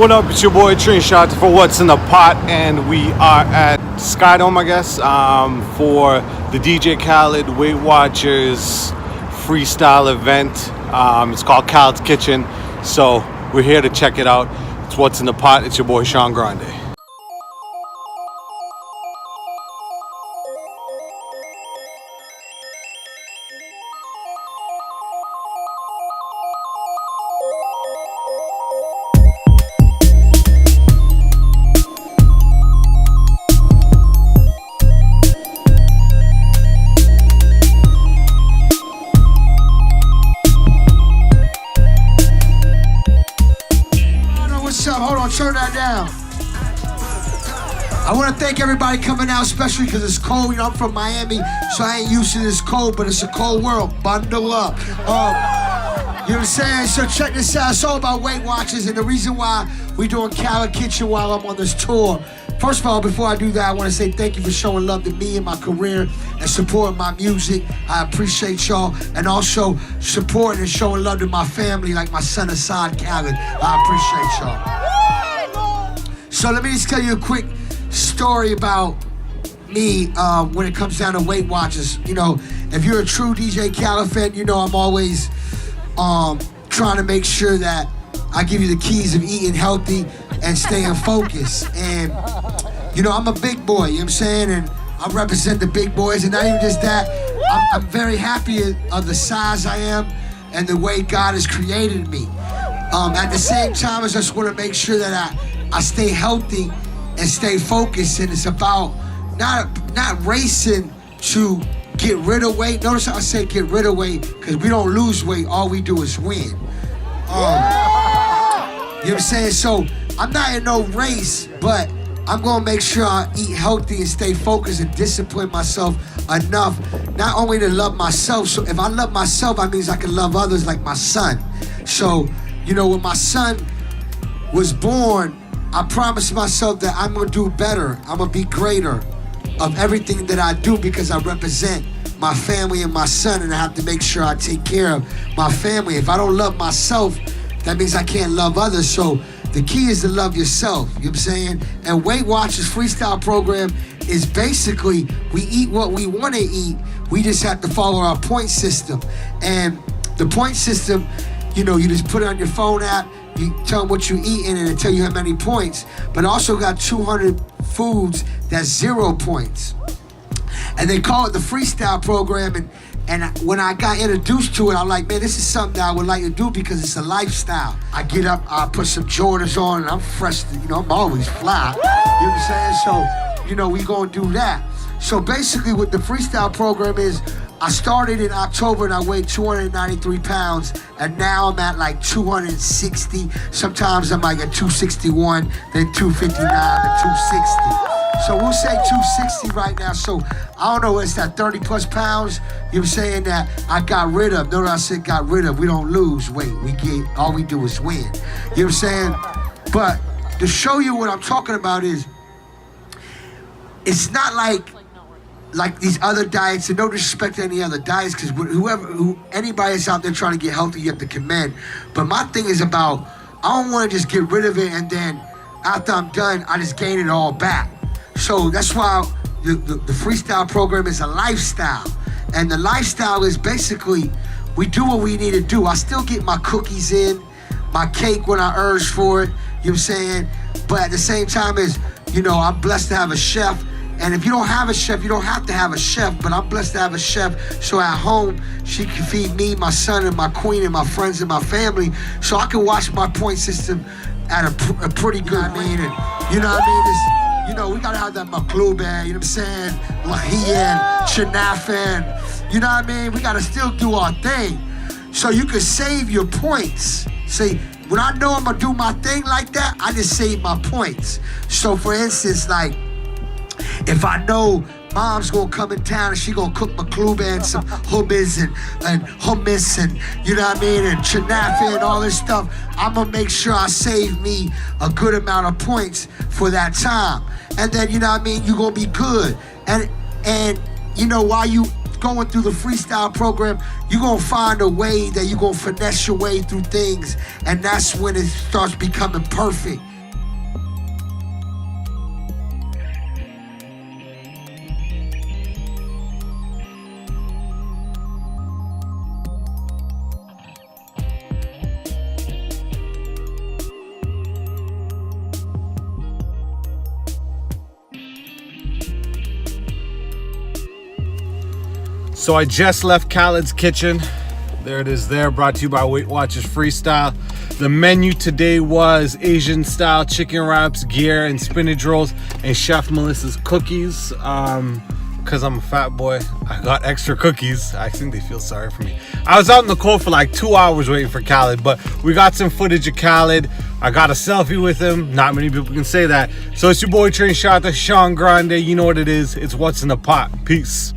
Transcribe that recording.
What up, it's your boy Train Shot for What's in the Pot, and we are at Skydome, I guess, for the DJ Khaled Weight Watchers Freestyle event. It's called Khaled's Kitchen, so we're here to check it out. It's What's in the Pot. It's your boy Sean Grande. Hold on, turn that down. I want to thank everybody coming out, especially because it's cold. You know, I'm from Miami, so I ain't used to this cold, but it's a cold world. Bundle up. You know what I'm saying? So check this out. It's all about Weight Watchers, and the reason why we doing Khaled's Kitchen while I'm on this tour. First of all, before I do that, I want to say thank you for showing love to me and my career and supporting my music. I appreciate y'all, and also supporting and showing love to my family, like my son Assad Khaled. I appreciate y'all. So let me just tell you a quick story about me when it comes down to Weight Watchers. You know, if you're a true DJ Khaled fan, you know I'm always trying to make sure that I give you the keys of eating healthy and staying focused. And, you know, I'm a big boy, you know what I'm saying? And I represent the big boys, and not even just that, I'm very happy of the size I am and the way God has created me. At the same time, I just want to make sure that I stay healthy and stay focused, and it's about not racing to get rid of weight. Notice how I say get rid of weight, because we don't lose weight, all we do is win. You know what I'm saying? So I'm not in no race, but I'm gonna make sure I eat healthy and stay focused and discipline myself enough, not only to love myself. So if I love myself, that means I can love others, like my son. So, you know, when my son was born, I promised myself that I'm gonna do better. I'm gonna be greater of everything that I do, because I represent my family and my son, and I have to make sure I take care of my family. If I don't love myself, that means I can't love others. So the key is to love yourself, you know what I'm saying? And Weight Watchers Freestyle program is basically, we eat what we wanna eat, we just have to follow our point system. And the point system, you know, you just put it on your phone app, you tell them what you eating, and it tell you how many points, but also got 200 foods that's 0 points. And they call it the freestyle program, and when I got introduced to it, I'm like, man, this is something that I would like to do, because it's a lifestyle. I get up, I put some Jordans on, and I'm fresh, you know, I'm always fly. You know what I'm saying? So, you know, we gonna do that. So basically what the freestyle program is, I started in October and I weighed 293 pounds, and now I'm at like 260. Sometimes I'm like at 261, then 259, then 260. So we'll say 260 right now. So I don't know, it's that 30 plus pounds, you know what I'm saying, that I got rid of. Notice I said got rid of. We don't lose weight. All we do is win. You know what I'm saying? But to show you what I'm talking about is, it's not like these other diets, and no disrespect to any other diets, because anybody that's out there trying to get healthy, you have to commend. But my thing is about, I don't want to just get rid of it, and then after I'm done, I just gain it all back. So that's why the freestyle program is a lifestyle. And the lifestyle is basically, we do what we need to do. I still get my cookies in, my cake when I urge for it, you know what I'm saying? But at the same time, you know, I'm blessed to have a chef. And if you don't have a chef, you don't have to have a chef, but I'm blessed to have a chef, so at home, she can feed me, my son, and my queen, and my friends, and my family, so I can watch my point system at a pretty good, and you know what I mean? You know, we gotta have that maklube, you know what I'm saying? Lahiyan, chenafin, you know what I mean? We gotta still do our thing, so you can save your points. See, when I know I'm gonna do my thing like that, I just save my points. So for instance, like, if I know mom's gonna come in town and she gonna cook maklube and some hummus and hummus, and you know what I mean, and chanafa and all this stuff, I'm gonna make sure I save me a good amount of points for that time. And then, you know what I mean, you're gonna be good. And you know, while you going through the freestyle program, you're gonna find a way that you're gonna finesse your way through things, and that's when it starts becoming perfect. So I just left Khaled's kitchen. There it is there, brought to you by Weight Watchers Freestyle. The menu today was Asian style chicken wraps, gyro and spinach rolls, and Chef Melissa's cookies. Because I'm a fat boy, I got extra cookies. I think they feel sorry for me. I was out in the cold for like 2 hours waiting for Khaled, but we got some footage of Khaled. I got a selfie with him. Not many people can say that. So it's your boy Train Shot, the Sean Grande. You know what it is. It's What's in the Pot. Peace.